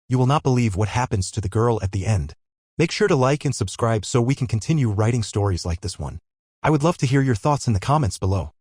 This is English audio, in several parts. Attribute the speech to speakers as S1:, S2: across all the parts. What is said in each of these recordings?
S1: You will not believe what happens to the girl at the end. Make sure to like and subscribe so we can continue writing stories like this one. I would love to hear your thoughts in the comments below.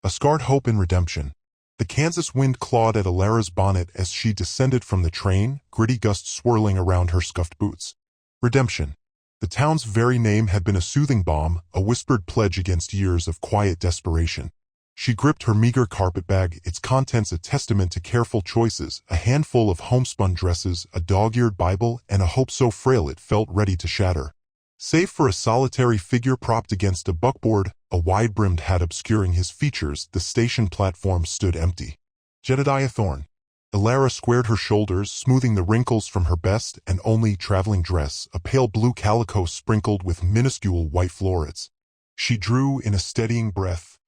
S2: A scarred hope in redemption. The Kansas wind clawed at Alara's bonnet as she descended from the train, gritty gusts swirling around her scuffed boots. Redemption. The town's very name had been a soothing balm, a whispered pledge against years of quiet desperation. She gripped her meager carpetbag, its contents a testament to careful choices, a handful of homespun dresses, a dog-eared Bible, and a hope so frail it felt ready to shatter. Save for a solitary figure propped against a buckboard, a wide-brimmed hat obscuring his features, the station platform stood empty. Jedediah Thorne. Alara squared her shoulders, smoothing the wrinkles from her best and only traveling dress, a pale blue calico sprinkled with minuscule white florets. She drew in a steadying breath,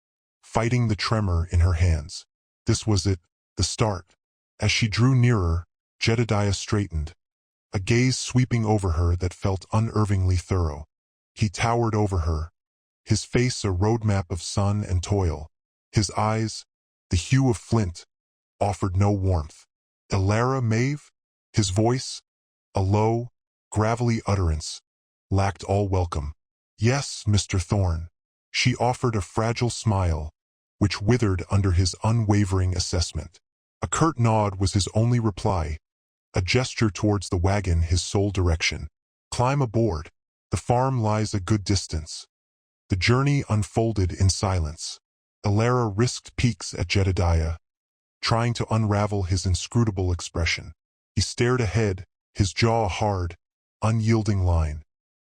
S2: fighting the tremor in her hands. This was it, the start. As she drew nearer, Jedediah straightened, a gaze sweeping over her that felt unervingly thorough. He towered over her, his face a roadmap of sun and toil. His eyes, the hue of flint, offered no warmth. Alara Maeve, his voice, a low, gravelly utterance, lacked all welcome. Yes, Mr. Thorne. She offered a fragile smile, which withered under his unwavering assessment. A curt nod was his only reply, a gesture towards the wagon his sole direction. Climb aboard. The farm lies a good distance. The journey unfolded in silence. Alara risked peeks at Jedediah, trying to unravel his inscrutable expression. He stared ahead, his jaw a hard, unyielding line.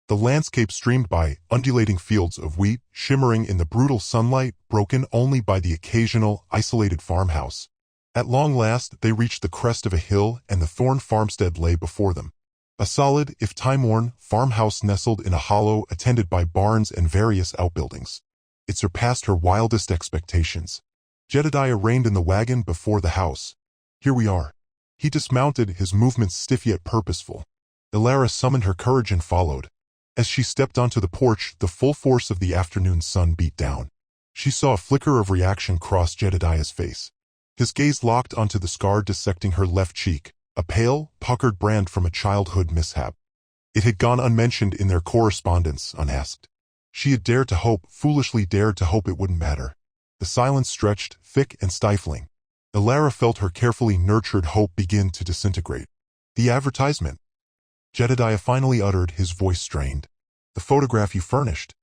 S2: The landscape streamed by, undulating fields of wheat, shimmering in the brutal sunlight, broken only by the occasional, isolated farmhouse. At long last, they reached the crest of a hill, and the Thorne farmstead lay before them. A solid, if time-worn, farmhouse nestled in a hollow, attended by barns and various outbuildings. It surpassed her wildest expectations. Jedediah reined in the wagon before the house. Here we are. He dismounted, his movements stiff yet purposeful. Alara summoned her courage and followed. As she stepped onto the porch, the full force of the afternoon sun beat down. She saw a flicker of reaction cross Jedediah's face. His gaze locked onto the scar dissecting her left cheek, a pale, puckered brand from a childhood mishap. It had gone unmentioned in their correspondence, unasked. She had dared to hope, foolishly dared to hope it wouldn't matter. The silence stretched, thick and stifling. Alara felt her carefully nurtured hope begin to disintegrate. The advertisement. Jedediah finally uttered, his voice strained. The photograph you furnished.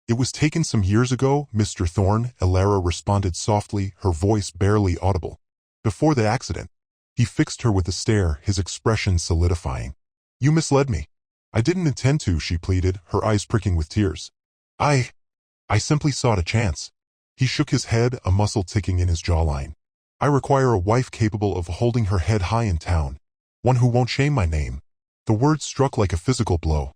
S2: It was taken some years ago, Mr. Thorne, Alara responded softly, her voice barely audible. Before the accident. He fixed her with a stare, his expression solidifying. You misled me. I didn't intend to, she pleaded, her eyes pricking with tears. I simply sought a chance. He shook his head, a muscle ticking in his jawline. I require a wife capable of holding her head high in town. One who won't shame my name. The words struck like a physical blow.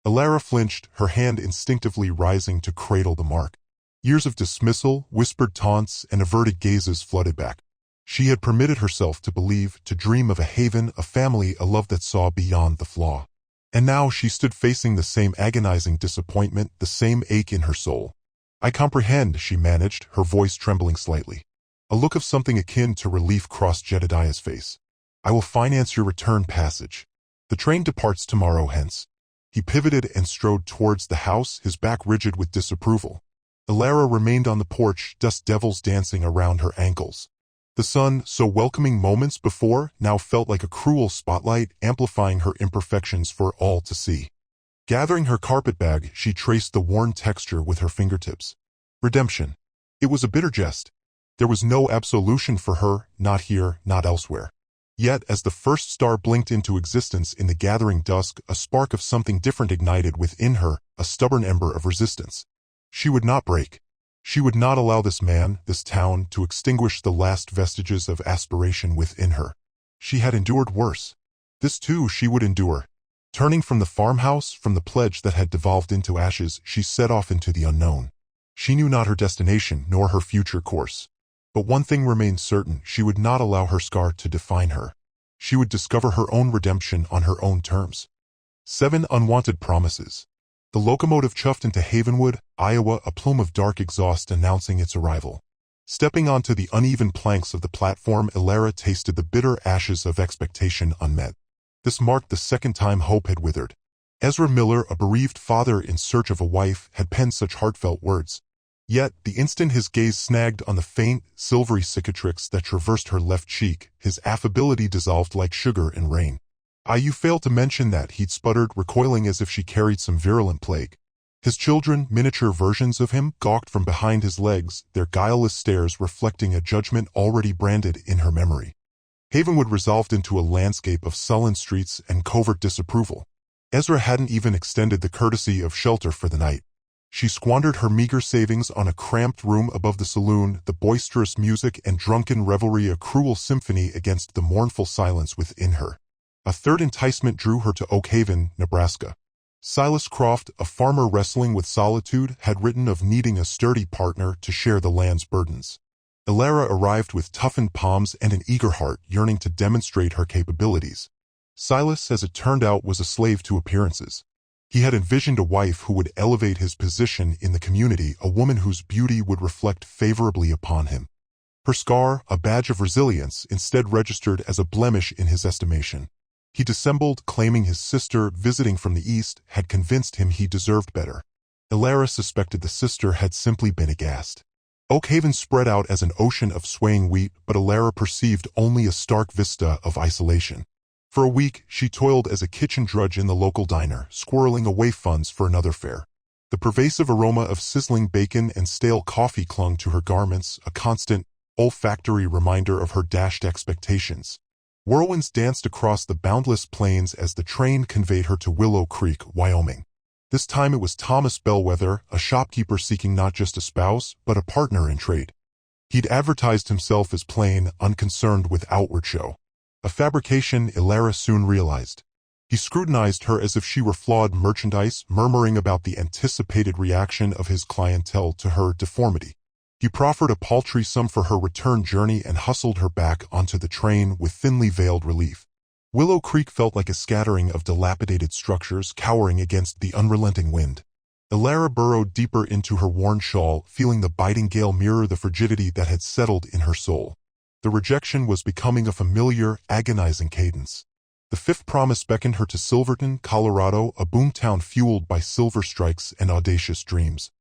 S2: Alara flinched, her hand instinctively rising to cradle the mark. Years of dismissal, whispered taunts, and averted gazes flooded back. She had permitted herself to believe, to dream of a haven, a family, a love that saw beyond the flaw. And now she stood facing the same agonizing disappointment, the same ache in her soul. I comprehend, she managed, her voice trembling slightly. A look of something akin to relief crossed Jedediah's face. I will finance your return passage. The train departs tomorrow hence. He pivoted and strode towards the house, his back rigid with disapproval. Alara remained on the porch, dust devils dancing around her ankles. The sun, so welcoming moments before, now felt like a cruel spotlight, amplifying her imperfections for all to see. Gathering her carpetbag, she traced the worn texture with her fingertips. Redemption. It was a bitter jest. There was no absolution for her, not here, not elsewhere. Yet, as the first star blinked into existence in the gathering dusk, a spark of something different ignited within her, a stubborn ember of resistance. She would not break. She would not allow this man, this town, to extinguish the last vestiges of aspiration within her. She had endured worse. This too she would endure. Turning from the farmhouse, from the pledge that had devolved into ashes, she set off into the unknown. She knew not her destination, nor her future course. But one thing remained certain, she would not allow her scar to define her. She would discover her own redemption on her own terms. 7 unwanted promises. The locomotive chuffed into Havenwood, Iowa, a plume of dark exhaust announcing its arrival. Stepping onto the uneven planks of the platform, Alara tasted the bitter ashes of expectation unmet. This marked the second time hope had withered. Ezra Miller, a bereaved father in search of a wife, had penned such heartfelt words. Yet, the instant his gaze snagged on the faint, silvery cicatrix that traversed her left cheek, his affability dissolved like sugar in rain. You failed to mention that," he'd sputtered, recoiling as if she carried some virulent plague. His children, miniature versions of him, gawked from behind his legs, their guileless stares reflecting a judgment already branded in her memory. Havenwood resolved into a landscape of sullen streets and covert disapproval. Ezra hadn't even extended the courtesy of shelter for the night. She squandered her meager savings on a cramped room above the saloon, the boisterous music and drunken revelry a cruel symphony against the mournful silence within her. A third enticement drew her to Oak Haven, Nebraska. Silas Croft, a farmer wrestling with solitude, had written of needing a sturdy partner to share the land's burdens. Elara arrived with toughened palms and an eager heart yearning to demonstrate her capabilities. Silas, as it turned out, was a slave to appearances. He had envisioned a wife who would elevate his position in the community, a woman whose beauty would reflect favorably upon him. Her scar, a badge of resilience, instead registered as a blemish in his estimation. He dissembled, claiming his sister, visiting from the east, had convinced him he deserved better. Elara suspected the sister had simply been aghast. Oak Haven spread out as an ocean of swaying wheat, but Elara perceived only a stark vista of isolation. For a week, she toiled as a kitchen drudge in the local diner, squirreling away funds for another fare. The pervasive aroma of sizzling bacon and stale coffee clung to her garments, a constant, olfactory reminder of her dashed expectations. Whirlwinds danced across the boundless plains as the train conveyed her to Willow Creek, Wyoming. This time it was Thomas Bellwether, a shopkeeper seeking not just a spouse, but a partner in trade. He'd advertised himself as plain, unconcerned with outward show. A fabrication, Elara soon realized. He scrutinized her as if she were flawed merchandise, murmuring about the anticipated reaction of his clientele to her deformity. He proffered a paltry sum for her return journey and hustled her back onto the train with thinly veiled relief. Willow Creek felt like a scattering of dilapidated structures cowering against the unrelenting wind. Elara burrowed deeper into her worn shawl, feeling the biting gale mirror the frigidity that had settled in her soul. The rejection was becoming a familiar, agonizing cadence. The fifth promise beckoned her to Silverton, Colorado, a boomtown fueled by silver strikes and audacious dreams.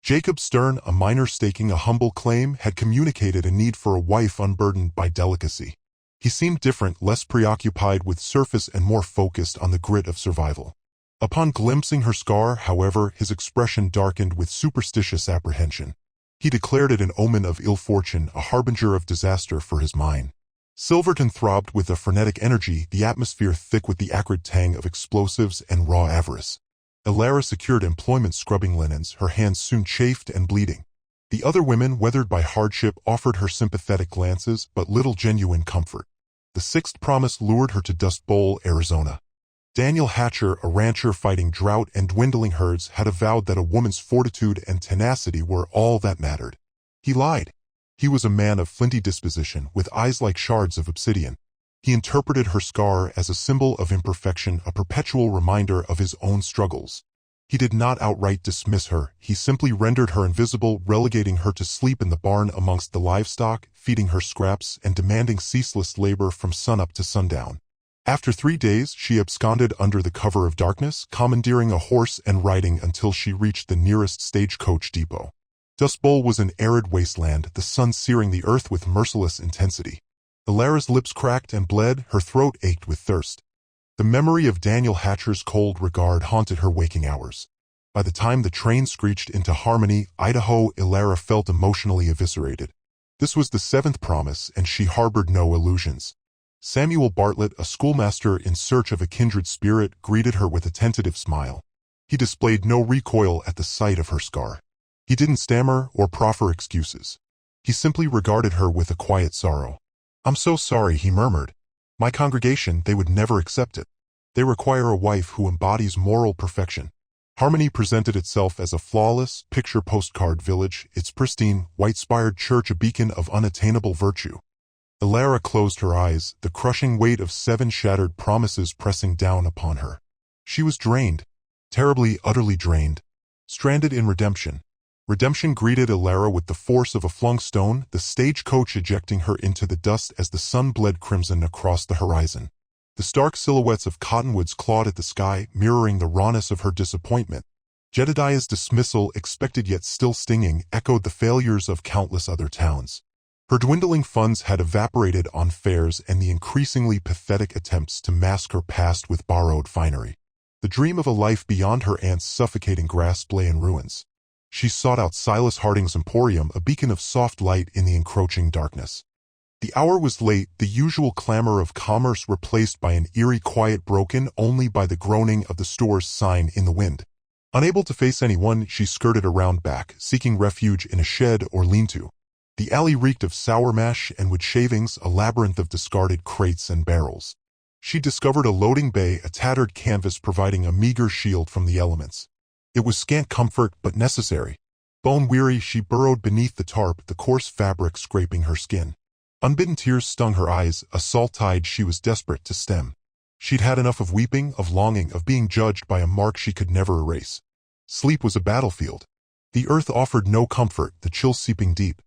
S2: Jacob Stern, a miner staking a humble claim, had communicated a need for a wife unburdened by delicacy. He seemed different, less preoccupied with surface and more focused on the grit of survival. Upon glimpsing her scar, however, his expression darkened with superstitious apprehension. He declared it an omen of ill fortune, a harbinger of disaster for his mine. Silverton throbbed with a frenetic energy, the atmosphere thick with the acrid tang of explosives and raw avarice. Elara secured employment scrubbing linens, her hands soon chafed and bleeding. The other women, weathered by hardship, offered her sympathetic glances, but little genuine comfort. The sixth promise lured her to Dust Bowl, Arizona. Daniel Hatcher, a rancher fighting drought and dwindling herds, had avowed that a woman's fortitude and tenacity were all that mattered. He lied. He was a man of flinty disposition, with eyes like shards of obsidian. He interpreted her scar as a symbol of imperfection, a perpetual reminder of his own struggles. He did not outright dismiss her, he simply rendered her invisible, relegating her to sleep in the barn amongst the livestock, feeding her scraps, and demanding ceaseless labor from sunup to sundown. After 3 days, she absconded under the cover of darkness, commandeering a horse and riding until she reached the nearest stagecoach depot. Dust Bowl was an arid wasteland, the sun searing the earth with merciless intensity. Elara's lips cracked and bled, her throat ached with thirst. The memory of Daniel Hatcher's cold regard haunted her waking hours. By the time the train screeched into Harmony, Idaho, Elara felt emotionally eviscerated. This was the seventh promise, and she harbored no illusions. Samuel Bartlett, a schoolmaster in search of a kindred spirit, greeted her with a tentative smile. He displayed no recoil at the sight of her scar. He didn't stammer or proffer excuses. He simply regarded her with a quiet sorrow. "I'm so sorry," he murmured. "My congregation, they would never accept it. They require a wife who embodies moral perfection." Harmony presented itself as a flawless, picture postcard village, its pristine, white-spired church a beacon of unattainable virtue. Elara closed her eyes, the crushing weight of 7 shattered promises pressing down upon her. She was drained, terribly, utterly drained, stranded in redemption. Redemption greeted Elara with the force of a flung stone, the stagecoach ejecting her into the dust as the sun bled crimson across the horizon. The stark silhouettes of cottonwoods clawed at the sky, mirroring the rawness of her disappointment. Jedediah's dismissal, expected yet still stinging, echoed the failures of countless other towns. Her dwindling funds had evaporated on fares and the increasingly pathetic attempts to mask her past with borrowed finery. The dream of a life beyond her aunt's suffocating grasp lay in ruins. She sought out Silas Harding's emporium, a beacon of soft light in the encroaching darkness. The hour was late, the usual clamor of commerce replaced by an eerie quiet broken only by the groaning of the store's sign in the wind. Unable to face anyone, she skirted around back, seeking refuge in a shed or lean-to. The alley reeked of sour mash and wood shavings, a labyrinth of discarded crates and barrels. She discovered a loading bay, a tattered canvas providing a meager shield from the elements. It was scant comfort but necessary. Bone-weary, she burrowed beneath the tarp, the coarse fabric scraping her skin. Unbidden tears stung her eyes, a salt tide she was desperate to stem. She'd had enough of weeping, of longing, of being judged by a mark she could never erase. Sleep was a battlefield. The earth offered no comfort, the chill seeping deep.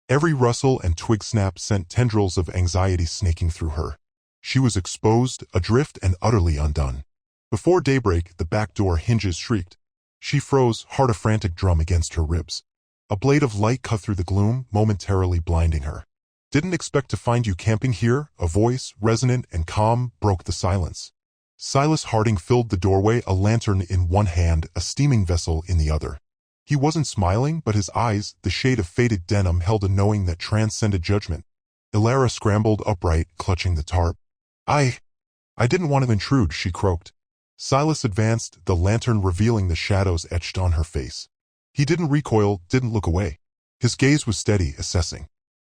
S2: Every rustle and twig snap sent tendrils of anxiety snaking through her. She was exposed, adrift, and utterly undone. Before daybreak, the back door hinges shrieked. She froze, heart a frantic drum against her ribs. A blade of light cut through the gloom, momentarily blinding her. "Didn't expect to find you camping here," a voice, resonant and calm, broke the silence. Silas Harding filled the doorway, a lantern in one hand, a steaming vessel in the other. He wasn't smiling, but his eyes, the shade of faded denim, held a knowing that transcended judgment. Elara scrambled upright, clutching the tarp. I didn't want to intrude," she croaked. Silas advanced, the lantern revealing the shadows etched on her face. He didn't recoil, didn't look away. His gaze was steady, assessing.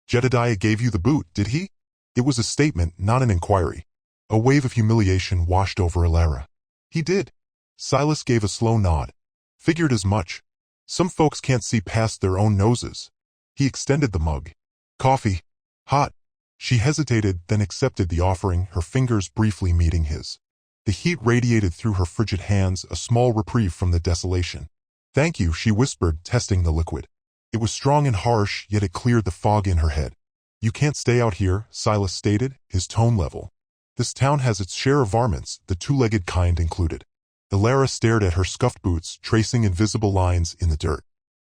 S2: "Jedediah gave you the boot, did he?" It was a statement, not an inquiry. A wave of humiliation washed over Elara. "He did." Silas gave a slow nod. "Figured as much. Some folks can't see past their own noses." He extended the mug. "Coffee. Hot." She hesitated, then accepted the offering, her fingers briefly meeting his. The heat radiated through her frigid hands, a small reprieve from the desolation. "Thank you," she whispered, testing the liquid. It was strong and harsh, yet it cleared the fog in her head. "You can't stay out here," Silas stated, his tone level. "This town has its share of varmints, the two-legged kind included." Elara stared at her scuffed boots, tracing invisible lines in the dirt.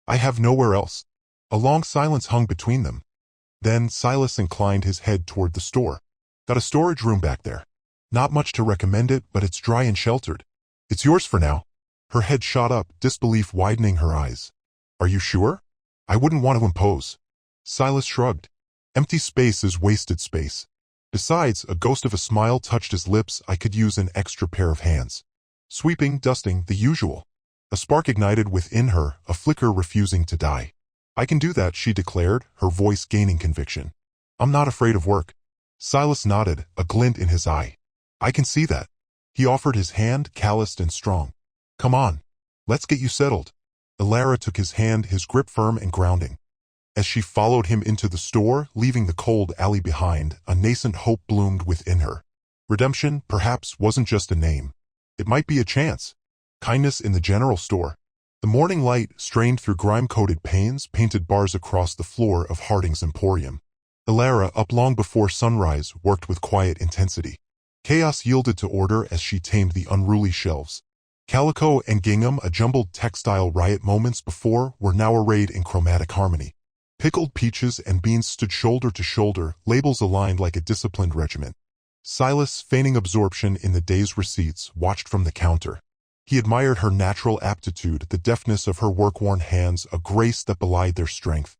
S2: "I have nowhere else." A long silence hung between them. Then Silas inclined his head toward the store. "Got a storage room back there. Not much to recommend it, but it's dry and sheltered. It's yours for now." Her head shot up, disbelief widening her eyes. "Are you sure? I wouldn't want to impose." Silas shrugged. "Empty space is wasted space. Besides," a ghost of a smile touched his lips, "I could use an extra pair of hands. Sweeping, dusting, the usual." A spark ignited within her, a flicker refusing to die. "I can do that," she declared, her voice gaining conviction. "I'm not afraid of work." Silas nodded, a glint in his eye. "I can see that." He offered his hand, calloused and strong. "Come on. Let's get you settled." Elara took his hand, his grip firm and grounding. As she followed him into the store, leaving the cold alley behind, a nascent hope bloomed within her. Redemption, perhaps, wasn't just a name. It might be a chance. Kindness in the general store. The morning light, strained through grime-coated panes, painted bars across the floor of Harding's emporium. Elara, up long before sunrise, worked with quiet intensity. Chaos yielded to order as she tamed the unruly shelves. Calico and gingham, a jumbled textile riot moments before, were now arrayed in chromatic harmony. Pickled peaches and beans stood shoulder to shoulder, labels aligned like a disciplined regiment. Silas, feigning absorption in the day's receipts, watched from the counter. He admired her natural aptitude, the deftness of her work-worn hands, a grace that belied their strength.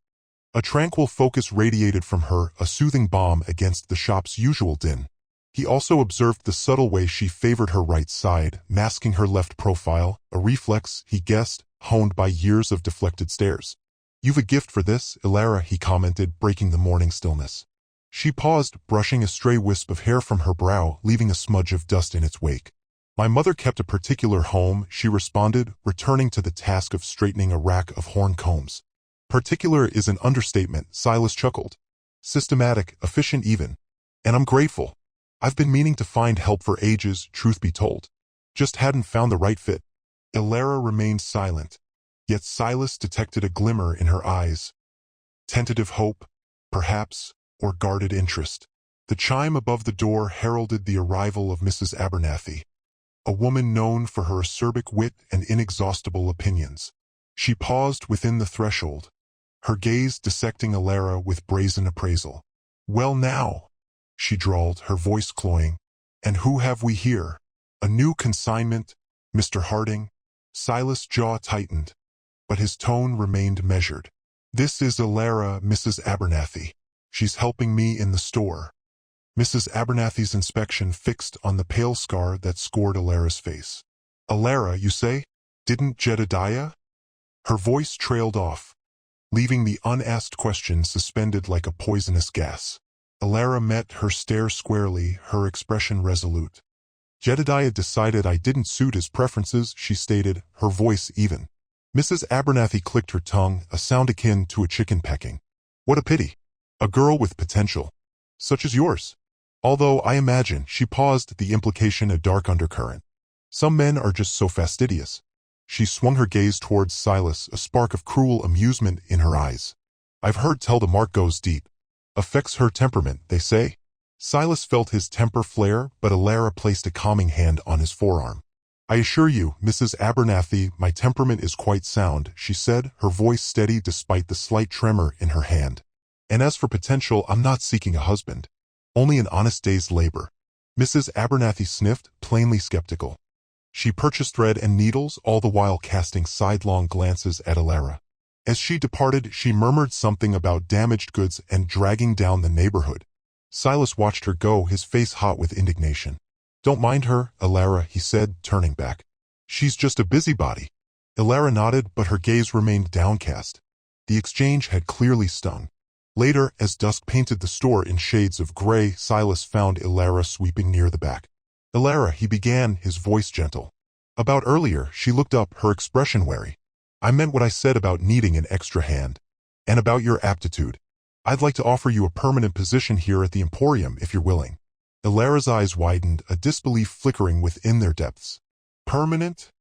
S2: A tranquil focus radiated from her, a soothing balm against the shop's usual din. He also observed the subtle way she favored her right side, masking her left profile, a reflex, he guessed, honed by years of deflected stares. "You've a gift for this, Elara," he commented, breaking the morning stillness. She paused, brushing a stray wisp of hair from her brow, leaving a smudge of dust in its wake. "My mother kept a particular home," she responded, returning to the task of straightening a rack of horn combs. "Particular is an understatement," Silas chuckled. "Systematic, efficient even. And I'm grateful. I've been meaning to find help for ages, truth be told. Just hadn't found the right fit." Elara remained silent, yet Silas detected a glimmer in her eyes. Tentative hope, perhaps, or guarded interest. The chime above the door heralded the arrival of Mrs. Abernathy, a woman known for her acerbic wit and inexhaustible opinions. She paused within the threshold, her gaze dissecting Alara with brazen appraisal. "Well now," she drawled, her voice cloying. "And who have we here? A new consignment, Mr. Harding?" Silas' jaw tightened, but his tone remained measured. "This is Alara, Mrs. Abernathy. She's helping me in the store." Mrs. Abernathy's inspection fixed on the pale scar that scored Alara's face. "Alara, you say? Didn't Jedediah?" Her voice trailed off, leaving the unasked question suspended like a poisonous gas. Alara met her stare squarely, her expression resolute. "Jedediah decided I didn't suit his preferences," she stated, her voice even. Mrs. Abernathy clicked her tongue, a sound akin to a chicken pecking. "What a pity. A girl with potential. Such as yours." Although I imagine, she paused, the implication a dark undercurrent. "Some men are just so fastidious." She swung her gaze towards Silas, a spark of cruel amusement in her eyes. "I've heard tell the mark goes deep. Affects her temperament, they say." Silas felt his temper flare, but Alara placed a calming hand on his forearm. "I assure you, Mrs. Abernathy, my temperament is quite sound," she said, her voice steady despite the slight tremor in her hand. "And as for potential, I'm not seeking a husband. Only an honest day's labor." Mrs. Abernathy sniffed, plainly skeptical. She purchased thread and needles, all the while casting sidelong glances at Alara. As she departed, she murmured something about damaged goods and dragging down the neighborhood. Silas watched her go, his face hot with indignation. "Don't mind her, Alara," he said, turning back. "She's just a busybody." Alara nodded, but her gaze remained downcast. The exchange had clearly stung. Later, as dusk painted the store in shades of gray, Silas found Alara sweeping near the back. "Alara," he began, his voice gentle. "About earlier," she looked up, her expression wary. "I meant what I said about needing an extra hand. And about your aptitude. I'd like to offer you a permanent position here at the Emporium if you're willing." Alara's eyes widened, a disbelief flickering within their depths. "Permanent?"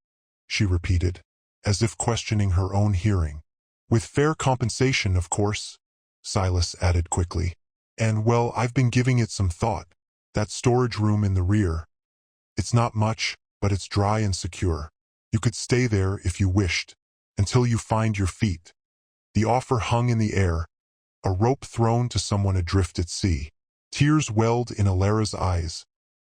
S2: she repeated, as if questioning her own hearing. "With fair compensation, of course," Silas added quickly. "And, well, I've been giving it some thought. That storage room in the rear. It's not much, but it's dry and secure. You could stay there if you wished, until you find your feet." The offer hung in the air, a rope thrown to someone adrift at sea. Tears welled in Alara's eyes,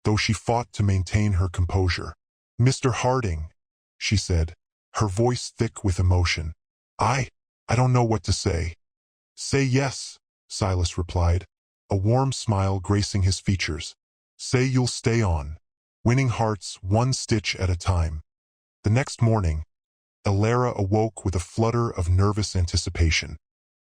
S2: though she fought to maintain her composure. "Mr. Harding," she said, her voice thick with emotion. I don't know what to say." "Say yes," Silas replied, a warm smile gracing his features. "Say you'll stay on, winning hearts one stitch at a time." The next morning, Alara awoke with a flutter of nervous anticipation.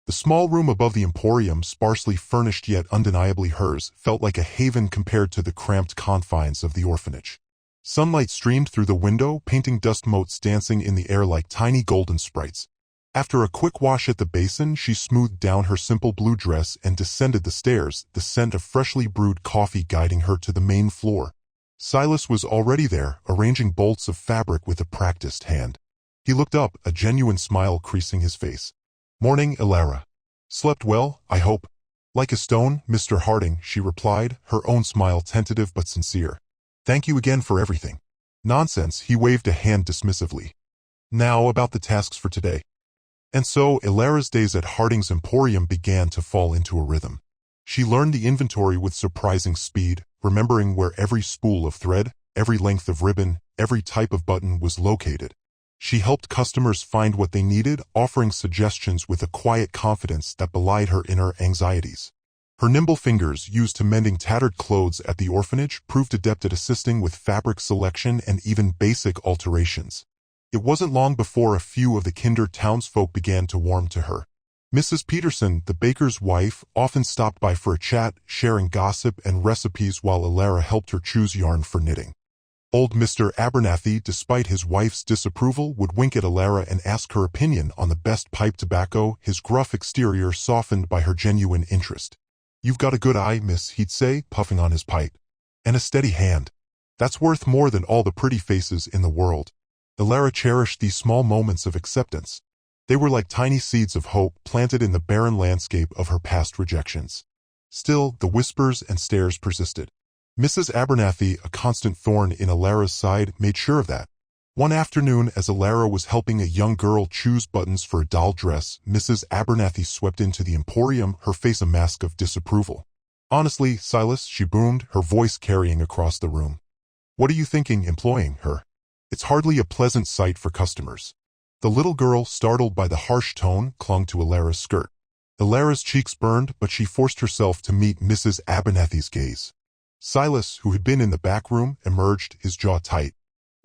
S2: The small room above the Emporium, sparsely furnished yet undeniably hers, felt like a haven compared to the cramped confines of the orphanage. Sunlight streamed through the window, painting dust motes dancing in the air like tiny golden sprites. After a quick wash at the basin, she smoothed down her simple blue dress and descended the stairs, the scent of freshly brewed coffee guiding her to the main floor. Silas was already there, arranging bolts of fabric with a practiced hand. He looked up, a genuine smile creasing his face. "Morning, Alara. Slept well, I hope?" "Like a stone, Mr. Harding," she replied, her own smile tentative but sincere. "Thank you again for everything." "Nonsense," he waved a hand dismissively. "Now about the tasks for today." And so Alara's days at Harding's Emporium began to fall into a rhythm. She learned the inventory with surprising speed, remembering where every spool of thread, every length of ribbon, every type of button was located. She helped customers find what they needed, offering suggestions with a quiet confidence that belied her inner anxieties. Her nimble fingers, used to mending tattered clothes at the orphanage, proved adept at assisting with fabric selection and even basic alterations. It wasn't long before a few of the kinder townsfolk began to warm to her. Mrs. Peterson, the baker's wife, often stopped by for a chat, sharing gossip and recipes while Alara helped her choose yarn for knitting. Old Mr. Abernathy, despite his wife's disapproval, would wink at Alara and ask her opinion on the best pipe tobacco, his gruff exterior softened by her genuine interest. "You've got a good eye, miss," he'd say, puffing on his pipe. "And a steady hand. That's worth more than all the pretty faces in the world." Alara cherished these small moments of acceptance. They were like tiny seeds of hope planted in the barren landscape of her past rejections. Still, the whispers and stares persisted. Mrs. Abernathy, a constant thorn in Alara's side, made sure of that. One afternoon, as Alara was helping a young girl choose buttons for a doll dress, Mrs. Abernathy swept into the emporium, her face a mask of disapproval. "Honestly, Silas," she boomed, her voice carrying across the room. "What are you thinking employing her? It's hardly a pleasant sight for customers." The little girl, startled by the harsh tone, clung to Alara's skirt. Alara's cheeks burned, but she forced herself to meet Mrs. Abernathy's gaze. Silas, who had been in the back room, emerged, his jaw tight.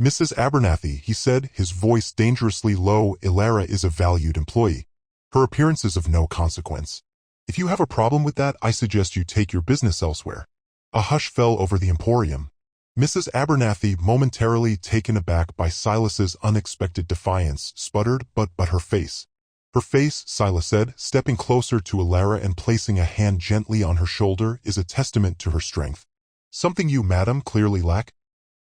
S2: "Mrs. Abernathy," he said, his voice dangerously low, "Alara is a valued employee. Her appearance is of no consequence. If you have a problem with that, I suggest you take your business elsewhere." A hush fell over the emporium. Mrs. Abernathy, momentarily taken aback by Silas's unexpected defiance, sputtered, but her face. "Her face," Silas said, stepping closer to Alara and placing a hand gently on her shoulder, "is a testament to her strength. Something you, madam, clearly lack."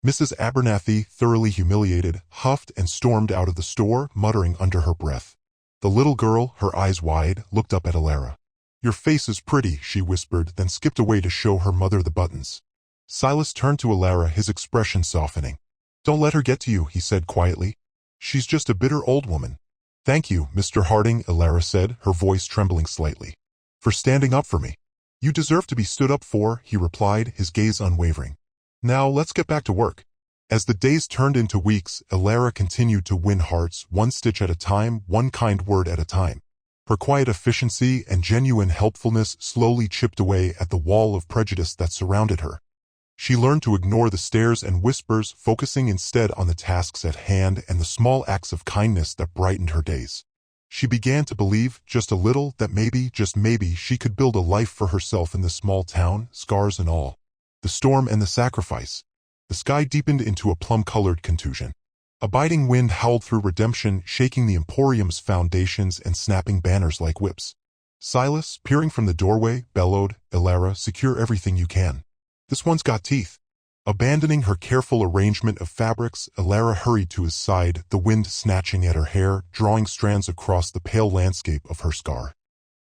S2: Mrs. Abernathy, thoroughly humiliated, huffed and stormed out of the store, muttering under her breath. The little girl, her eyes wide, looked up at Alara. "Your face is pretty," she whispered, then skipped away to show her mother the buttons. Silas turned to Alara, his expression softening. "Don't let her get to you," he said quietly. "She's just a bitter old woman." "Thank you, Mr. Harding," Alara said, her voice trembling slightly, "for standing up for me." "You deserve to be stood up for," he replied, his gaze unwavering. "Now let's get back to work." As the days turned into weeks, Alara continued to win hearts, one stitch at a time, one kind word at a time. Her quiet efficiency and genuine helpfulness slowly chipped away at the wall of prejudice that surrounded her. She learned to ignore the stares and whispers, focusing instead on the tasks at hand and the small acts of kindness that brightened her days. She began to believe, just a little, that maybe, just maybe, she could build a life for herself in the small town, scars and all. The storm and the sacrifice. The sky deepened into a plum-colored contusion. A biting wind howled through redemption, shaking the emporium's foundations and snapping banners like whips. Silas, peering from the doorway, bellowed, "Alara, secure everything you can. This one's got teeth." Abandoning her careful arrangement of fabrics, Alara hurried to his side, the wind snatching at her hair, drawing strands across the pale landscape of her scar.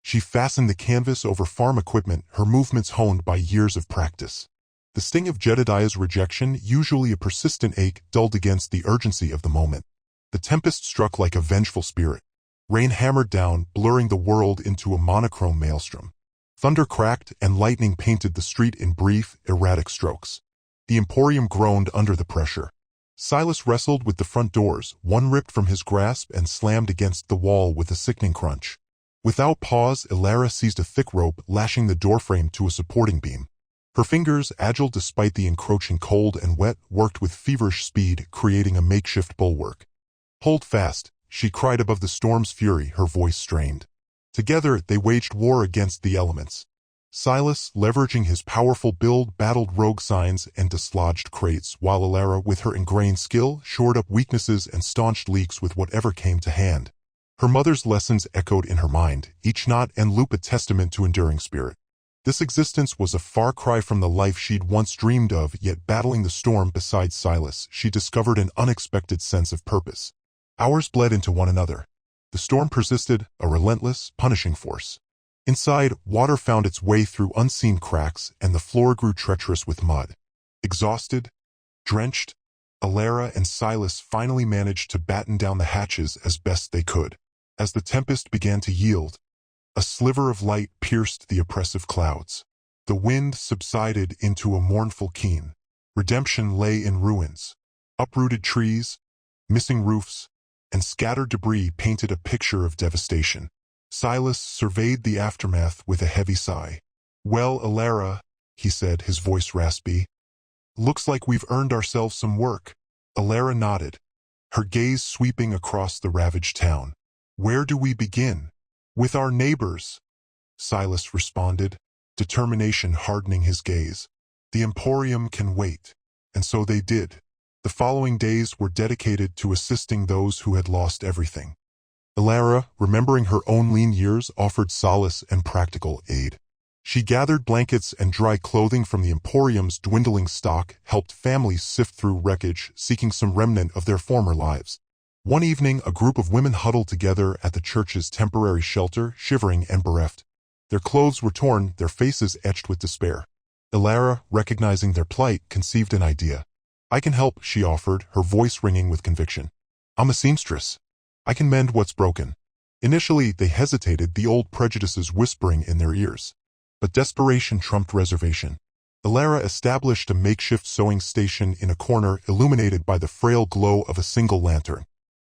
S2: She fastened the canvas over farm equipment, her movements honed by years of practice. The sting of Jedediah's rejection, usually a persistent ache, dulled against the urgency of the moment. The tempest struck like a vengeful spirit. Rain hammered down, blurring the world into a monochrome maelstrom. Thunder cracked, and lightning painted the street in brief, erratic strokes. The emporium groaned under the pressure. Silas wrestled with the front doors, one ripped from his grasp and slammed against the wall with a sickening crunch. Without pause, Alara seized a thick rope, lashing the doorframe to a supporting beam. Her fingers, agile despite the encroaching cold and wet, worked with feverish speed, creating a makeshift bulwark. "Hold fast," she cried above the storm's fury, her voice strained. Together, they waged war against the elements. Silas, leveraging his powerful build, battled rogue signs and dislodged crates, while Alara, with her ingrained skill, shored up weaknesses and staunched leaks with whatever came to hand. Her mother's lessons echoed in her mind, each knot and loop a testament to enduring spirit. This existence was a far cry from the life she'd once dreamed of, yet battling the storm beside Silas, she discovered an unexpected sense of purpose. Hours bled into one another. The storm persisted, a relentless, punishing force. Inside, water found its way through unseen cracks, and the floor grew treacherous with mud. Exhausted, drenched, Alara and Silas finally managed to batten down the hatches as best they could. As the tempest began to yield, a sliver of light pierced the oppressive clouds. The wind subsided into a mournful keen. Redemption lay in ruins. Uprooted trees, missing roofs, and scattered debris painted a picture of devastation. Silas surveyed the aftermath with a heavy sigh. "Well, Alara," he said, his voice raspy, "looks like we've earned ourselves some work." Alara nodded, her gaze sweeping across the ravaged town. "Where do we begin?" "With our neighbors," Silas responded, determination hardening his gaze. "The emporium can wait." And so they did. The following days were dedicated to assisting those who had lost everything. Alara, remembering her own lean years, offered solace and practical aid. She gathered blankets and dry clothing from the emporium's dwindling stock, helped families sift through wreckage, seeking some remnant of their former lives. One evening, a group of women huddled together at the church's temporary shelter, shivering and bereft. Their clothes were torn, their faces etched with despair. Elara, recognizing their plight, conceived an idea. "I can help," she offered, her voice ringing with conviction. "I'm a seamstress. I can mend what's broken." Initially, they hesitated, the old prejudices whispering in their ears. But desperation trumped reservation. Elara established a makeshift sewing station in a corner illuminated by the frail glow of a single lantern.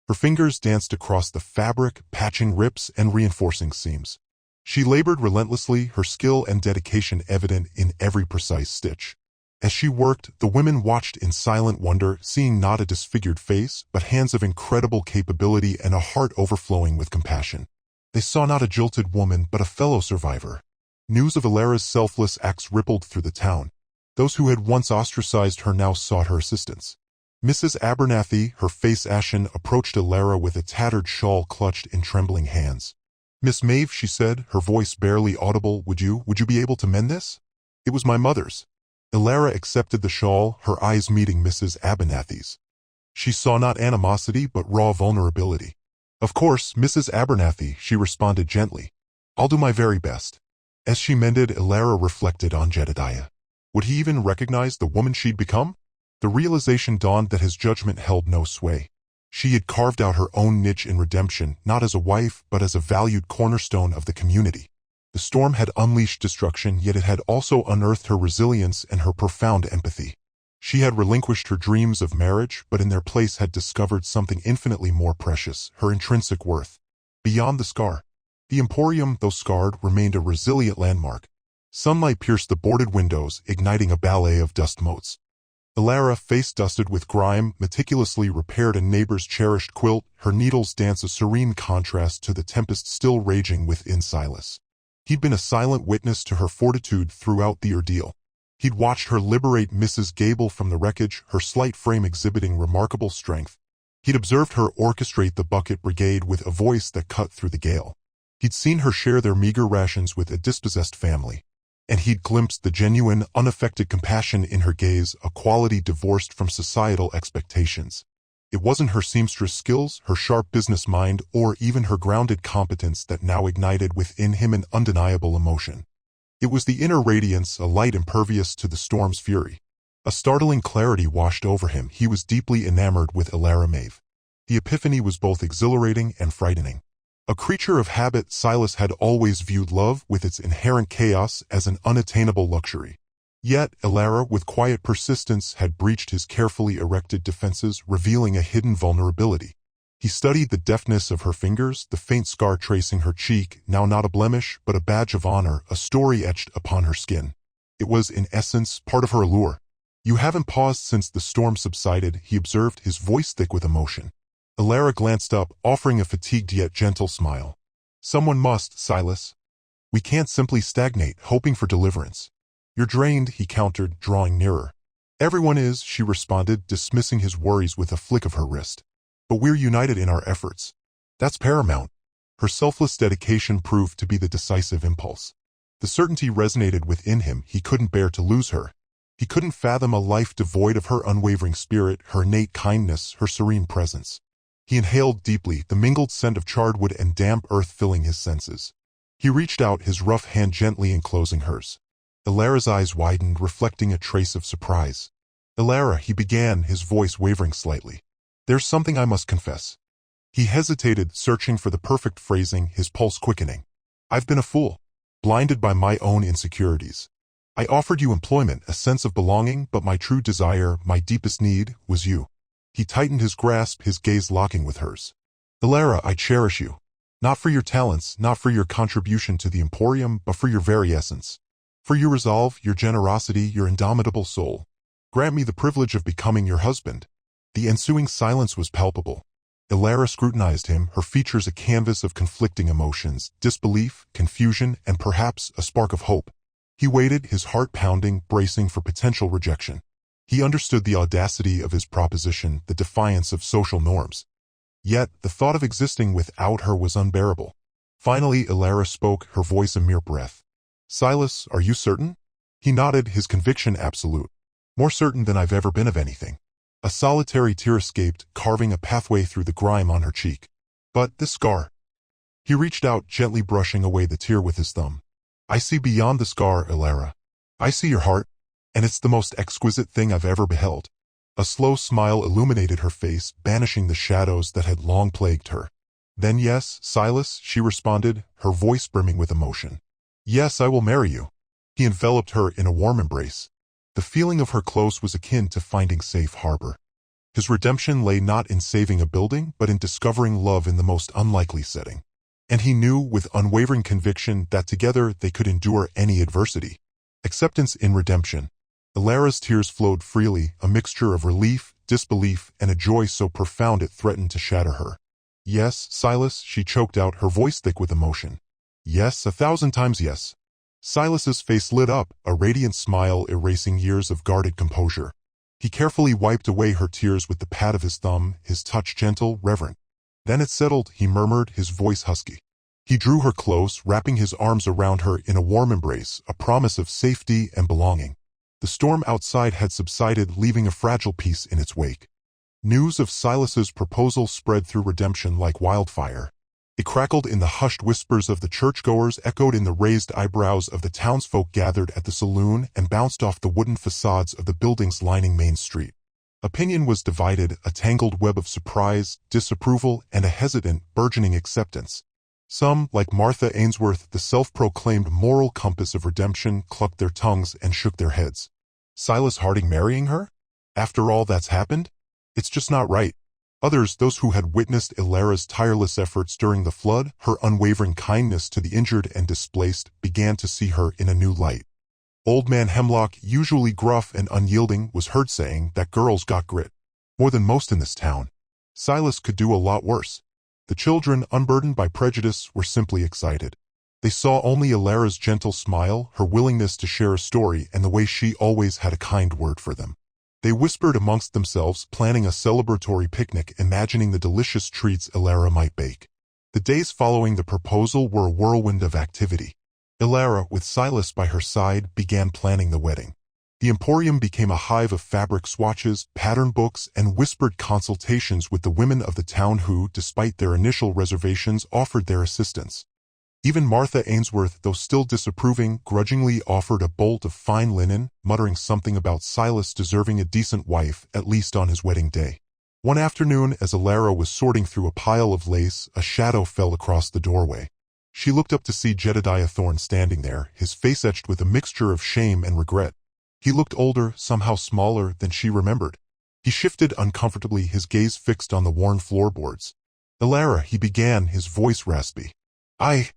S2: Her fingers danced across the fabric, patching rips and reinforcing seams. She labored relentlessly, her skill and dedication evident in every precise stitch. As she worked, the women watched in silent wonder, seeing not a disfigured face, but hands of incredible capability and a heart overflowing with compassion. They saw not a jilted woman, but a fellow survivor. News of Elara's selfless acts rippled through the town. Those who had once ostracized her now sought her assistance. Mrs. Abernathy, her face ashen, approached Elara with a tattered shawl clutched in trembling hands. "Miss Maeve," she said, her voice barely audible, would you be able to mend this? It was my mother's." Elara accepted the shawl, her eyes meeting Mrs. Abernathy's. She saw not animosity but raw vulnerability. "Of course, Mrs. Abernathy," she responded gently. "I'll do my very best." As she mended, Elara reflected on Jedediah. Would he even recognize the woman she'd become? The realization dawned that his judgment held no sway. She had carved out her own niche in redemption, not as a wife, but as a valued cornerstone of the community. The storm had unleashed destruction, yet it had also unearthed her resilience and her profound empathy. She had relinquished her dreams of marriage, but in their place had discovered something infinitely more precious, her intrinsic worth. Beyond the scar, the Emporium, though scarred, remained a resilient landmark. Sunlight pierced the boarded windows, igniting a ballet of dust motes. Elara, face dusted with grime, meticulously repaired a neighbor's cherished quilt, her needles dance a serene contrast to the tempest still raging within Silas. He'd been a silent witness to her fortitude throughout the ordeal. He'd watched her liberate Mrs. Gable from the wreckage, her slight frame exhibiting remarkable strength. He'd observed her orchestrate the bucket brigade with a voice that cut through the gale. He'd seen her share their meager rations with a dispossessed family. And he'd glimpsed the genuine, unaffected compassion in her gaze, a quality divorced from societal expectations. It wasn't her seamstress skills, her sharp business mind, or even her grounded competence that now ignited within him an undeniable emotion. It was the inner radiance, a light impervious to the storm's fury. A startling clarity washed over him. He was deeply enamored with Elara Maeve. The epiphany was both exhilarating and frightening. A creature of habit, Silas had always viewed love, with its inherent chaos, as an unattainable luxury. Yet, Elara, with quiet persistence, had breached his carefully erected defenses, revealing a hidden vulnerability. He studied the deftness of her fingers, the faint scar tracing her cheek, now not a blemish, but a badge of honor, a story etched upon her skin. It was, in essence, part of her allure. "You haven't paused since the storm subsided," he observed, his voice thick with emotion. Elara glanced up, offering a fatigued yet gentle smile. "Someone must, Silas. We can't simply stagnate, hoping for deliverance." "You're drained," he countered, drawing nearer. "Everyone is," she responded, dismissing his worries with a flick of her wrist. "But we're united in our efforts. That's paramount." Her selfless dedication proved to be the decisive impulse. The certainty resonated within him. He couldn't bear to lose her. He couldn't fathom a life devoid of her unwavering spirit, her innate kindness, her serene presence. He inhaled deeply, the mingled scent of charred wood and damp earth filling his senses. He reached out, his rough hand gently enclosing hers. Elara's eyes widened, reflecting a trace of surprise. "Elara," he began, his voice wavering slightly. "There's something I must confess." He hesitated, searching for the perfect phrasing, his pulse quickening. "I've been a fool, blinded by my own insecurities. I offered you employment, a sense of belonging, but my true desire, my deepest need, was you." He tightened his grasp, his gaze locking with hers. "Elara, I cherish you. Not for your talents, not for your contribution to the Emporium, but for your very essence. For your resolve, your generosity, your indomitable soul. Grant me the privilege of becoming your husband." The ensuing silence was palpable. Elara scrutinized him, her features a canvas of conflicting emotions, disbelief, confusion, and perhaps a spark of hope. He waited, his heart pounding, bracing for potential rejection. He understood the audacity of his proposition, the defiance of social norms. Yet, the thought of existing without her was unbearable. Finally, Elara spoke, her voice a mere breath. "Silas, are you certain?" He nodded, his conviction absolute. "More certain than I've ever been of anything." A solitary tear escaped, carving a pathway through the grime on her cheek. "But this scar." He reached out, gently brushing away the tear with his thumb. I see beyond the scar, Elara. I see your heart, and it's the most exquisite thing I've ever beheld. A slow smile illuminated her face, banishing the shadows that had long plagued her. Then yes, Silas, she responded, her voice brimming with emotion. Yes, I will marry you. He enveloped her in a warm embrace. The feeling of her close was akin to finding safe harbor. His redemption lay not in saving a building, but in discovering love in the most unlikely setting. And he knew with unwavering conviction that together they could endure any adversity. Acceptance in redemption. Elara's tears flowed freely, a mixture of relief, disbelief, and a joy so profound it threatened to shatter her. Yes, Silas, she choked out, her voice thick with emotion. Yes, 1,000 times yes. Silas's face lit up, a radiant smile erasing years of guarded composure. He carefully wiped away her tears with the pad of his thumb, his touch gentle, reverent. Then it settled, he murmured, his voice husky. He drew her close, wrapping his arms around her in a warm embrace, a promise of safety and belonging. The storm outside had subsided, leaving a fragile peace in its wake. News of Silas's proposal spread through redemption like wildfire. It crackled in the hushed whispers of the churchgoers, echoed in the raised eyebrows of the townsfolk gathered at the saloon, and bounced off the wooden facades of the buildings lining Main Street. Opinion was divided, a tangled web of surprise, disapproval, and a hesitant, burgeoning acceptance. Some, like Martha Ainsworth, the self-proclaimed moral compass of redemption, clucked their tongues and shook their heads. Silas Harding marrying her? After all that's happened? It's just not right. Others, those who had witnessed Elara's tireless efforts during the flood, her unwavering kindness to the injured and displaced, began to see her in a new light. Old Man Hemlock, usually gruff and unyielding, was heard saying that girls got grit. More than most in this town. Silas could do a lot worse. The children, unburdened by prejudice, were simply excited. They saw only Elara's gentle smile, her willingness to share a story, and the way she always had a kind word for them. They whispered amongst themselves, planning a celebratory picnic, imagining the delicious treats Elara might bake. The days following the proposal were a whirlwind of activity. Elara, with Silas by her side, began planning the wedding. The emporium became a hive of fabric swatches, pattern books, and whispered consultations with the women of the town who, despite their initial reservations, offered their assistance. Even Martha Ainsworth, though still disapproving, grudgingly offered a bolt of fine linen, muttering something about Silas deserving a decent wife, at least on his wedding day. One afternoon, as Elara was sorting through a pile of lace, a shadow fell across the doorway. She looked up to see Jedediah Thorne standing there, his face etched with a mixture of shame and regret. He looked older, somehow smaller than she remembered. He shifted uncomfortably, his gaze fixed on the worn floorboards. Elara, he began, his voice raspy. I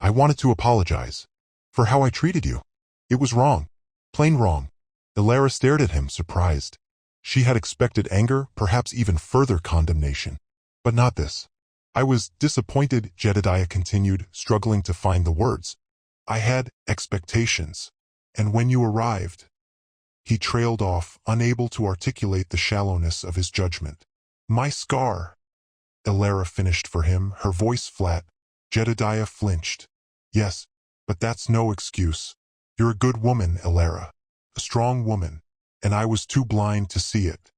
S2: wanted to apologize. For how I treated you. It was wrong. Plain wrong. Elara stared at him, surprised. She had expected anger, perhaps even further condemnation. But not this. I was disappointed, Jedediah continued, struggling to find the words. I had expectations. And when you arrived... He trailed off, unable to articulate the shallowness of his judgment. My scar. Elara finished for him, her voice flat. Jedediah flinched. Yes, but that's no excuse. You're a good woman, Elara. A strong woman. And I was too blind to see it.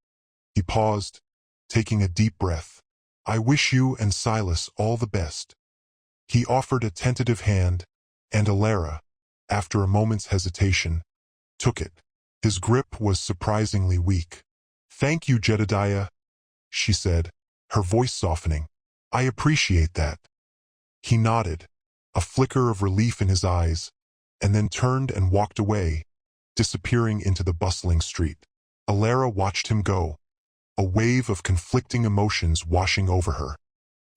S2: He paused, taking a deep breath. I wish you and Silas all the best. He offered a tentative hand, and Elara, after a moment's hesitation, took it. His grip was surprisingly weak. Thank you, Jedediah, she said, her voice softening. I appreciate that. He nodded, a flicker of relief in his eyes, and then turned and walked away, disappearing into the bustling street. Elara watched him go, a wave of conflicting emotions washing over her.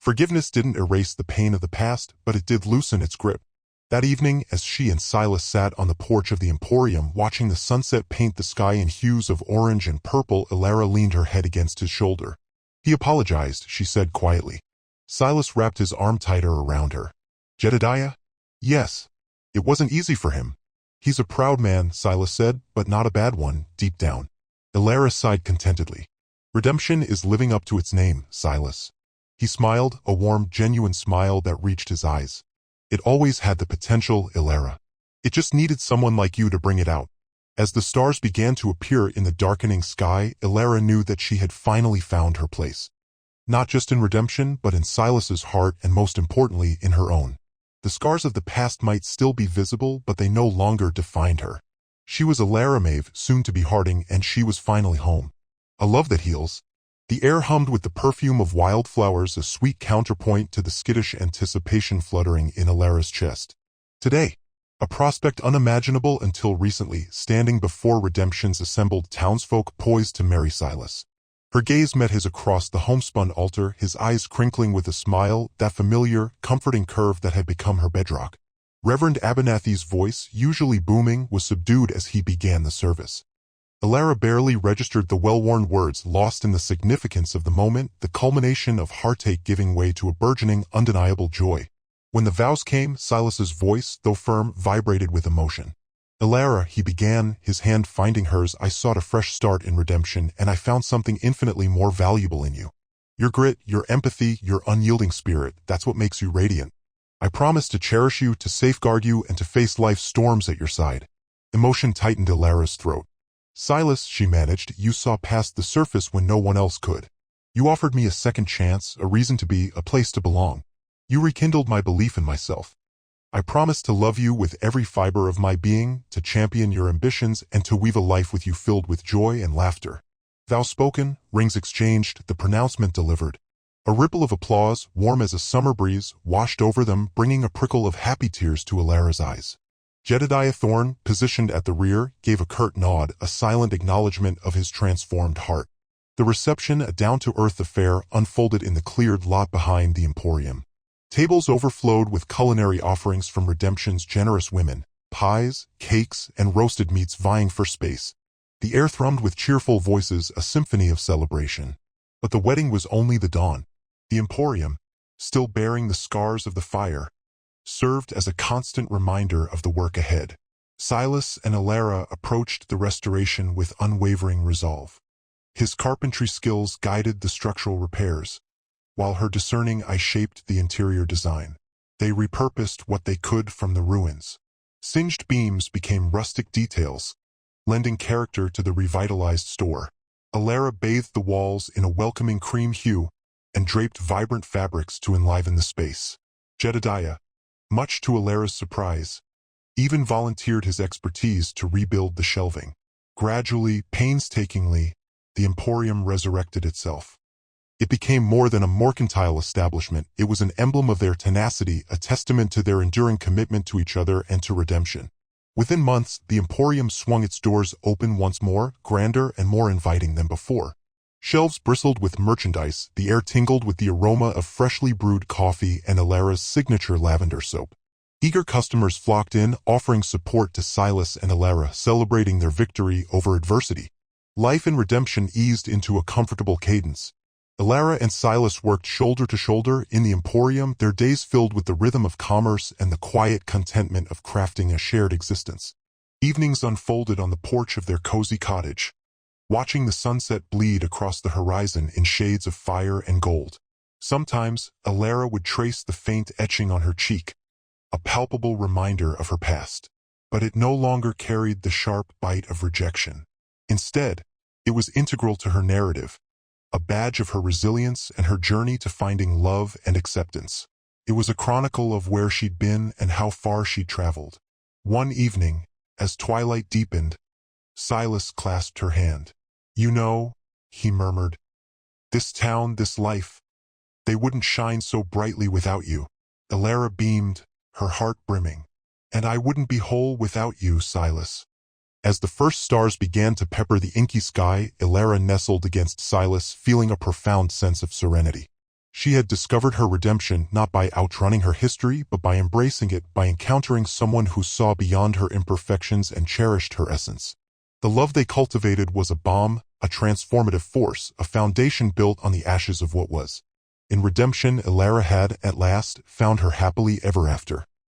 S2: Forgiveness didn't erase the pain of the past, but it did loosen its grip. That evening, as she and Silas sat on the porch of the Emporium watching the sunset paint the sky in hues of orange and purple, Elara leaned her head against his shoulder. He apologized, she said quietly. Silas wrapped his arm tighter around her. Jedediah? Yes. It wasn't easy for him. He's a proud man, Silas said, but not a bad one, deep down. Elara sighed contentedly. Redemption is living up to its name, Silas. He smiled, a warm, genuine smile that reached his eyes. It always had the potential, Elara. It just needed someone like you to bring it out. As the stars began to appear in the darkening sky, Elara knew that she had finally found her place. Not just in redemption, but in Silas's heart and most importantly, in her own. The scars of the past might still be visible, but they no longer defined her. She was Alara Maeve, soon to be Harding, and she was finally home. A love that heals. The air hummed with the perfume of wildflowers, a sweet counterpoint to the skittish anticipation fluttering in Alara's chest. Today, a prospect unimaginable until recently, standing before Redemption's assembled townsfolk poised to marry Silas. Her gaze met his across the homespun altar, his eyes crinkling with a smile, that familiar, comforting curve that had become her bedrock. Reverend Abernathy's voice, usually booming, was subdued as he began the service. Alara barely registered the well-worn words, lost in the significance of the moment, the culmination of heartache giving way to a burgeoning, undeniable joy. When the vows came, Silas's voice, though firm, vibrated with emotion. Alara, he began, his hand finding hers, I sought a fresh start in Redemption, and I found something infinitely more valuable in you. Your grit, your empathy, your unyielding spirit, that's what makes you radiant. I promise to cherish you, to safeguard you, and to face life's storms at your side. Emotion tightened Alara's throat. Silas, she managed, you saw past the surface when no one else could. You offered me a second chance, a reason to be, a place to belong. You rekindled my belief in myself. I promise to love you with every fiber of my being, to champion your ambitions, and to weave a life with you filled with joy and laughter. Vows spoken, rings exchanged, the pronouncement delivered. A ripple of applause, warm as a summer breeze, washed over them, bringing a prickle of happy tears to Alara's eyes. Jedediah Thorne, positioned at the rear, gave a curt nod, a silent acknowledgement of his transformed heart. The reception, a down-to-earth affair, unfolded in the cleared lot behind the Emporium. Tables overflowed with culinary offerings from Redemption's generous women, pies, cakes, and roasted meats vying for space. The air thrummed with cheerful voices, a symphony of celebration. But the wedding was only the dawn. The Emporium, still bearing the scars of the fire, served as a constant reminder of the work ahead. Silas and Alara approached the restoration with unwavering resolve. His carpentry skills guided the structural repairs, while her discerning eye shaped the interior design. They repurposed what they could from the ruins. Singed beams became rustic details, lending character to the revitalized store. Alara bathed the walls in a welcoming cream hue and draped vibrant fabrics to enliven the space. Jedediah, much to Alara's surprise, even volunteered his expertise to rebuild the shelving. Gradually, painstakingly, the Emporium resurrected itself. It became more than a mercantile establishment. It was an emblem of their tenacity, a testament to their enduring commitment to each other and to redemption. Within months, the Emporium swung its doors open once more, grander and more inviting than before. Shelves bristled with merchandise, the air tingled with the aroma of freshly brewed coffee and Alara's signature lavender soap. Eager customers flocked in, offering support to Silas and Alara, celebrating their victory over adversity. Life in Redemption eased into a comfortable cadence. Alara and Silas worked shoulder to shoulder in the Emporium, their days filled with the rhythm of commerce and the quiet contentment of crafting a shared existence. Evenings unfolded on the porch of their cozy cottage, watching the sunset bleed across the horizon in shades of fire and gold. Sometimes, Alara would trace the faint etching on her cheek, a palpable reminder of her past. But it no longer carried the sharp bite of rejection. Instead, it was integral to her narrative, a badge of her resilience and her journey to finding love and acceptance. It was a chronicle of where she'd been and how far she'd traveled. One evening, as twilight deepened, Silas clasped her hand. You know, he murmured, this town, this life, they wouldn't shine so brightly without you. Alara beamed, her heart brimming. And I wouldn't be whole without you, Silas. As the first stars began to pepper the inky sky, Alara nestled against Silas, feeling a profound sense of serenity. She had discovered her redemption not by outrunning her history, but by embracing it, by encountering someone who saw beyond her imperfections and cherished her essence. The love they cultivated was a balm, a transformative force, a foundation built on the ashes of what was. In Redemption, Alara had, at last, found her happily ever after.